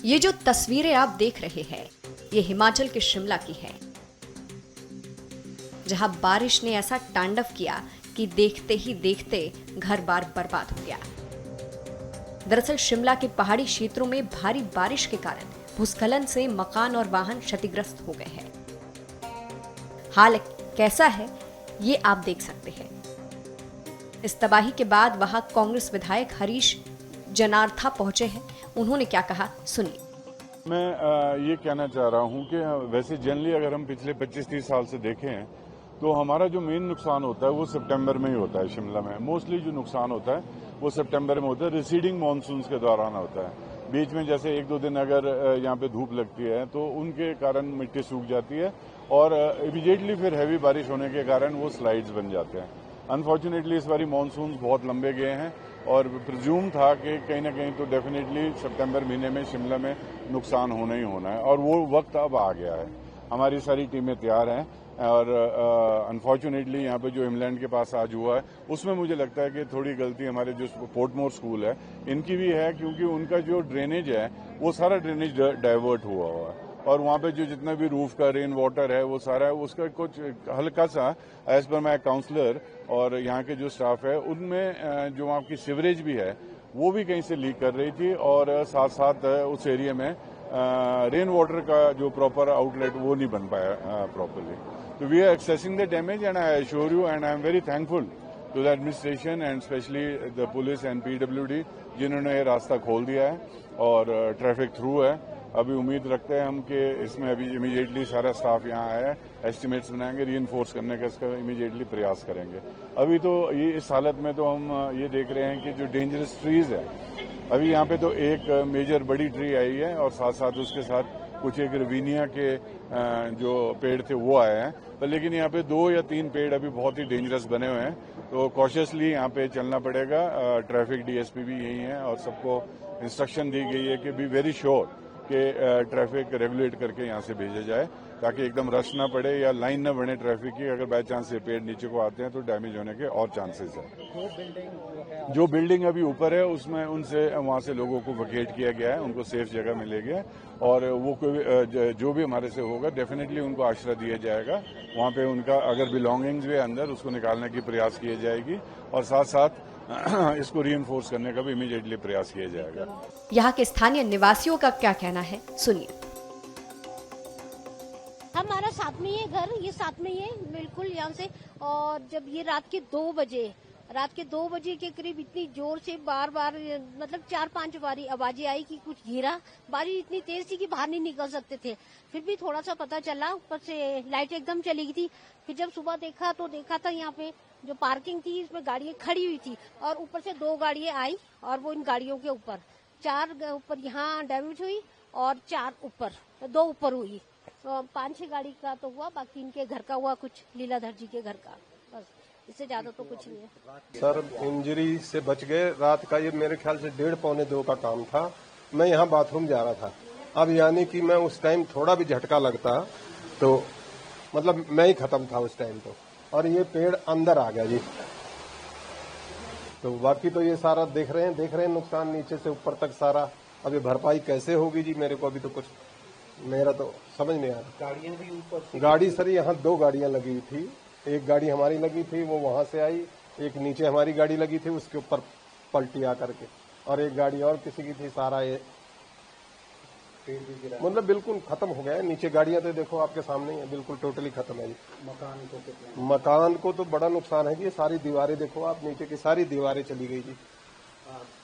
ये जो तस्वीरें आप देख रहे हैं, ये हिमाचल के शिमला की है, जहां बारिश ने ऐसा तांडव किया कि देखते ही देखते घर बार बर्बाद हो गया। दरअसल शिमला के पहाड़ी क्षेत्रों में भारी बारिश के कारण भूस्खलन से मकान और वाहन क्षतिग्रस्त हो गए हैं। हाल कैसा है ये आप देख सकते हैं। इस तबाही के बाद वहां कांग्रेस विधायक हरीश जनार्था पहुंचे हैं। उन्होंने क्या कहा सुनिए। मैं ये कहना चाह रहा हूं कि वैसे जनरली अगर हम पिछले 25-30 साल से देखें तो हमारा जो मेन नुकसान होता है वो सितंबर में ही होता है। शिमला में मोस्टली जो नुकसान होता है वो सितंबर में होता है, रिसीडिंग मानसून के दौरान होता है। बीच में जैसे 1-2 दिन अगर यहाँ पे धूप लगती है तो उनके कारण मिट्टी सूख जाती है और इमीडिएटली फिर हैवी बारिश होने के कारण वो स्लाइड्स बन जाते हैं। अनफॉर्चुनेटली इस बारी मानसून बहुत लंबे गए हैं और प्रिज्यूम था कि कहीं ना कहीं तो डेफिनेटली सितंबर महीने में शिमला में नुकसान होना ही होना है और वो वक्त अब आ गया है। हमारी सारी टीमें तैयार हैं और अनफॉर्चुनेटली यहाँ पे जो इंग्लैंड के पास आज हुआ है उसमें मुझे लगता है कि थोड़ी गलती हमारे जो पोर्टमोर स्कूल है इनकी भी है, क्योंकि उनका जो ड्रेनेज है वो सारा ड्रेनेज डाइवर्ट हुआ है और वहाँ पे जो जितना भी रूफ का रेन वाटर है वो सारा है, उसका कुछ हल्का सा एज पर माई काउंसलर और यहाँ के जो स्टाफ है उनमें जो आपकी सीवरेज भी है वो भी कहीं से लीक कर रही थी और साथ साथ उस एरिया में रेन वाटर का जो प्रॉपर आउटलेट वो नहीं बन पाया प्रॉपरली। तो we are assessing the damage and I assure you and I am very thankful to the administration and specially the police and PWD जिन्होंने ये रास्ता खोल दिया है और ट्रैफिक थ्रू है। अभी उम्मीद रखते हैं हम कि इसमें अभी इमीडिएटली सारा स्टाफ यहाँ आया है, एस्टिमेट्स बनाएंगे, रीइंफोर्स करने का इसका इमीडिएटली प्रयास करेंगे। अभी तो ये इस हालत में तो हम ये देख रहे हैं कि जो डेंजरस ट्रीज है अभी यहाँ पे तो एक मेजर बड़ी ट्री आई है और साथ साथ उसके साथ कुछ एक रवीनिया के जो पेड़ थे वो आए हैं, पर लेकिन यहाँ पे 2 या 3 पेड़ अभी बहुत ही डेंजरस बने हुए हैं। तो कॉशियसली यहाँ पे चलना पड़ेगा। ट्रैफिक DSP भी यही है और सबको इंस्ट्रक्शन दी गई है कि बी वेरी श्योर कि ट्रैफिक रेगुलेट करके यहाँ से भेजा जाए ताकि एकदम रश ना पड़े या लाइन न बने ट्रैफिक की। अगर बाय चांस ये पेड़ नीचे को आते हैं तो डैमेज होने के और चांसेस है। जो बिल्डिंग अभी ऊपर है उसमें उनसे वहाँ से लोगों को वकेट किया गया है, उनको सेफ जगह मिलेगी और वो जो भी हमारे से होगा डेफिनेटली उनको आश्रय दिया जाएगा। वहाँ पे उनका अगर बिलोंगिंग्स भी अंदर उसको निकालने की प्रयास किए जाएगी और साथ साथ इसको रीइंफोर्स करने का भी इमीडिएटली प्रयास किया जाएगा। यहाँ के स्थानीय निवासियों का क्या कहना है सुनिए। हमारा साथ में ही है घर, ये साथ में ही है बिल्कुल यहाँ से। और जब ये रात के 2 बजे के करीब इतनी जोर से बार मतलब 4-5 बारी आवाजें आई कि कुछ गिरा। बारिश इतनी तेज थी कि बाहर नहीं निकल सकते थे। फिर भी थोड़ा सा पता चला, ऊपर से लाइट एकदम चली गई थी। फिर जब सुबह देखा था यहाँ पे जो पार्किंग थी इसमें गाड़ियां खड़ी हुई थी और ऊपर से 2 गाड़ियां आई और वो इन गाड़ियों के ऊपर 4 ऊपर यहाँ डैमेज हुई और 4 ऊपर 2 ऊपर हुई। तो 5-6 गाड़ी का तो हुआ, बाकी इनके घर का हुआ, कुछ लीलाधर जी के घर का, बस इससे ज्यादा तो कुछ नहीं है। सर इंजरी से बच गए। रात का ये मेरे ख्याल से 1:30-2 का काम था। मैं यहाँ बाथरूम जा रहा था। अब यानी कि मैं उस टाइम थोड़ा भी झटका लगता तो मतलब मैं ही खत्म था उस टाइम तो, और ये पेड़ अंदर आ गया जी। तो बाकी तो ये सारा देख रहे हैं नुकसान नीचे से ऊपर तक सारा। अब ये भरपाई कैसे होगी जी, मेरे को अभी तो कुछ मेरा तो समझ नहीं आ रहा। गाड़ियां भी ऊपर, गाड़ी सर यहाँ 2 गाड़ियां लगी थी। एक गाड़ी हमारी लगी थी, वो वहां से आई। एक नीचे हमारी गाड़ी लगी थी, उसके ऊपर पलटी आकर के, और एक गाड़ी और किसी की थी। सारा ये मतलब बिल्कुल खत्म हो गया है। नीचे गाड़ियां तो देखो आपके सामने ही है, बिल्कुल टोटली खत्म है जी। मकान को तो बड़ा नुकसान है जी। ये सारी दीवारें देखो आप, नीचे की सारी दीवारें चली गई जी।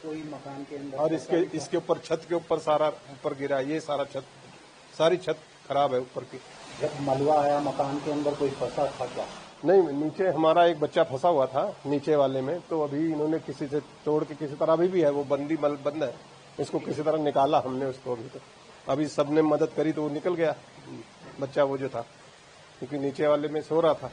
कोई मकान के अंदर, और इसके ऊपर छत के ऊपर सारा ऊपर गिरा। ये सारी छत खराब है ऊपर की। जब मलबा आया मकान के अंदर कोई फंसा था क्या? नहीं, नीचे हमारा एक बच्चा फंसा हुआ था नीचे वाले में, तो अभी इन्होंने किसी से तोड़ के किसी तरह, अभी भी है वो बंद है, इसको किसी तरह निकाला हमने उसको। अभी सबने मदद करी तो वो निकल गया बच्चा वो जो था, क्योंकि नीचे वाले में सो रहा था।